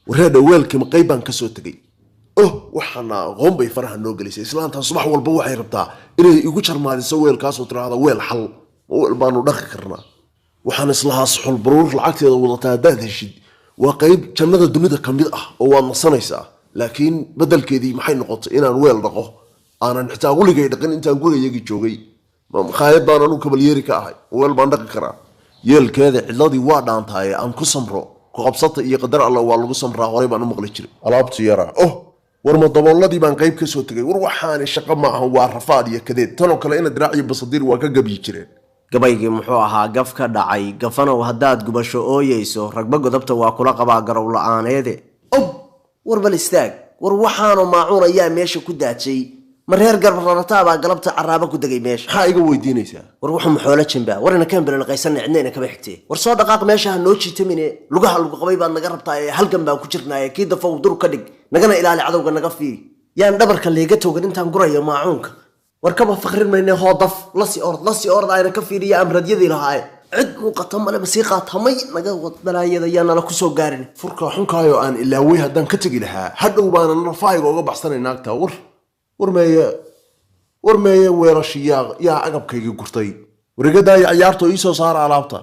وهذا ويلك مقيبان كسوتقي وحنا غوم بي فرح نوغليس إسلام صباح والبا waxay rabtaa inay igu jarmaadiso weelkaas oo tiraahdo weel xal weel baan u dhaqi karnaa waxaan islahaa suxul baruur lacagteeda wadataa daadashid waa qayb jannada dunida kamid ah oo waad nasanaysaa laakiin badalkeedii maxay noqotay inaan weel dhaqo aanan xitaa guligay dhaqin intaan gurigayga joogay khayad baan anu kabalyeeri ka ahay weel baan dhaqi karaa yeelkeeda cidladii waa dhaantaay aan ku samro ku qabsata iyo qadar Allah waa lagu samraa horay baan u maqli jiray alaabtu yaraa warma daboolladii baan qayb ka soo tagay war waxaan shaqo ma aha waa rafaad iyo kadeed tan oo kale in diraaciyo basadiir waa ka gabi jireen gabaygi muxuu ahaa gaf ka dhacay gafano hadaad gubasho ooyeyso ragba godobta waa kula qabaa garow la'aaneede war bal istaag war waxaanu maacuun ayaa meesha ku daajay mareer garbarata baa galabta caraaba ku dagay meesha maxaa iga weydiinaysaa war wuxuu xoolo jimba warina kan bilan qaysan cidneena kaba xigtay war soo dhaqaaq meesha noo jiitamine lugaha lagu qabay baan naga rabtaa halkan baan ku jirnaa kii dafaw dur ka dhig nagana ilaali cadawga naga fiiri yaan dhabarka leega toogan intaan gurayo maacuunka war kaba faqrin mayne hoodaf la si ord ayna ka fiiriya amradyadii lahaay cid muuqata male masiiqa tamay naga wadalaayada yaana la ku soo gaarin furka xunkaayo aan ilaaway haddaan ka tagi lahaa hadhow baan nafayga uga baxsanay naagta warmeeye weerashiyaa yaa agabkayga gurtay warigadaaya ciyaarto ii soo saara alaabta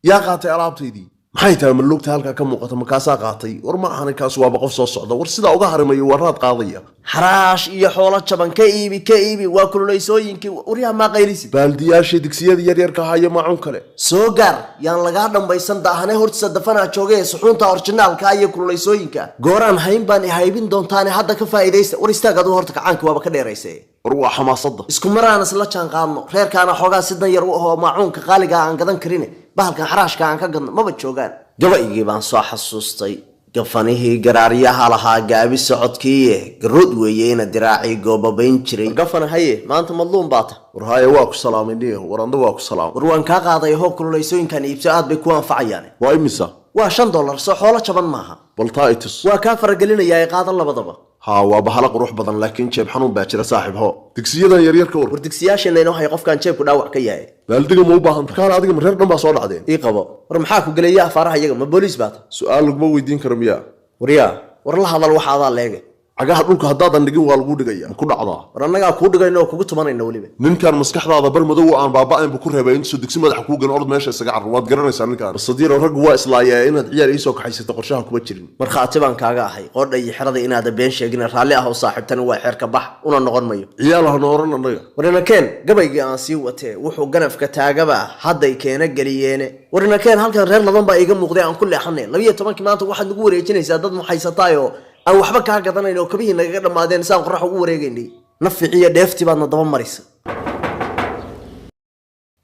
yaa qaatay alaabtaydii maxay tahay malugta halka ka muuqata makaasaa qaatay war ma ahan kaas waa qof soo socda war sida uga harimayo waraad qaadaya xaraash iyo xoolo jaban ka iibi waa kululeysooyinkii wariyaha ma qaylisid baaldiyaashii digsiyada yaryarka haya maacun kale soo gaar yaan laga dhambaysan daahane hortiisa dafana joogay suxuunta originalka iyo kululeysooyinka gooraan hayn baan haybin doontaan hadda ka faa'iideysta war istaagadu horta kacaanka waaba ka dheeraysay war waa xamaasada isku maraan isla jaan qaadno reerkaana xoogaa sidan yar u ahoo maacuunka qaaliga aan gadan karin bahalkan xaraashka aan ka gadno maba joogaan gabaygii baan soo xasuustay gafanihii garaaryaha lahaa gaabi socodkii garood weeyeyna diraaci goobabayn jiray gafana haye maanta madluum baata war haye waa ku salaamayniyo waranda waa ku salaam war waan ka qaaday hoob kululeysooyinkan iibso aad bay ku anfacayaan waa imisa waa $5 soo xoolo jaban maaha baltaitus waa ka faragelinayaa qaadan labadaba ها وبحلق قروح بدن لكن شيب حنون باكر صاحب هو دكسيدا يرير كور ودكسياشنا انه هي قف كان شيب كداوع كياي بالدغه مو باهن كان ادغه مرير دنبا سو دحدين اي قبو war maxaa ku galaya faraha iyaga ma booliis baad su'aal lagu weydiin karo miya wariya war la hadal waxa aad leega agaha dhulka hadaadan dhigin waa lagu dhigaya ku dhacdaa war anaga ku dhigayno kugu tumanayna waliba ninkan maskaxdaada bar madow aan baaba'een bu ku reebay intuu digsi madax ku gal ord meesha isaga carro waad garanaysaa ninkan sadiir rag waa islaayay inaad ciyaar ii soo kaxaysato qorshaha kuma jirin markhaati baan kaaga ahay qodhay xirada inaad been sheegin raalli ah oo saaxiibtan waa xeerka bax una noqon mayo ciyaalaha nooran anaga warina keen gabaygi aan sii watee wuxuu ganafka taagaba hadday keena galiyeene warina keen halkan reer ladan baa iga muuqday aan ku leexanay 12 maanta waxaad nagu wareejinaysaa dad maxaysataayo aan waxba ka gadanayno kabihii naga dhamaadeen saan qorrax ugu wareegaynay naficiya dheefti baadna daba marisa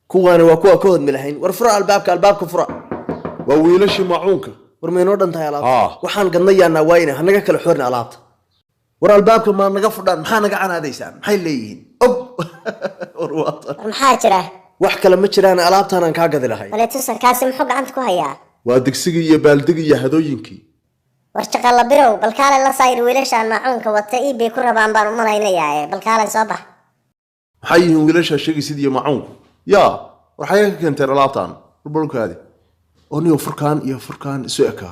kuwaana waa kuwa kood milahayn war fura albaabka fura waa wiilashi maacuunka war meeno dhantahay alaabta waxaan gadnayaana waayna hanaga kala xorna alaabta war albaabka ma naga fudhaan maxaa naga canaadaysaan maxay leeyihiin war waata maxaa jira wax kale ma jiraan alaabtaan aan ka gadi lahay wala tusan kaasi muxuu gacanta ku hayaa waa digsiga iyo baaldiga iyo hadooyinkii warshaqala birow balkaale la saayir wiilasha maacuunka wata bay ku rabaan baan u malaynayaa balkaale soo bax maxay yihiin wiilasha sheegaysid iyo maacuunku yaa waxay ka keenteen alaabtaan burburkaadi oo niyo furkaan isu eka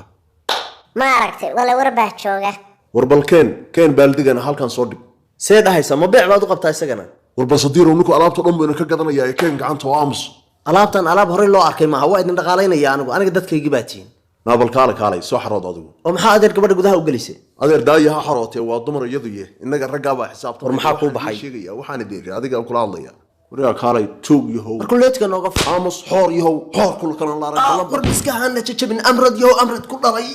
ma aragtay wala warbaa jooga warbalkeen baaldigana halkan soo dhig see dhahaysa ma beec baad u qabtaa isagana warbasadiiro ninku alaabta dhan buu ka gadanayaa keen gacanta oo aamus alaabtan alaab hore loo arkay maaha waa idin dhaqaalaynaya aniga dadkaygi baatiin naabal kaalay soo xarood adigu oo maxaa adeer gabadha gudaha u galisay adeer daayaha xarootay waa dumar iyadu inaga ragga baa xisaabtan war maxaa ku baxay sheegaya waxaan deeray adiga kula hadlaya wariga kaalay toog yahow kulleedka nooga aamus xoor yahow xoor kul kala la raaxo war miskahan jajabin amrad ku dhalay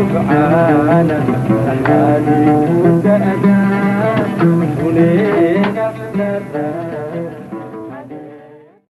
سبحانه تحالي ودأدا وليك أحلى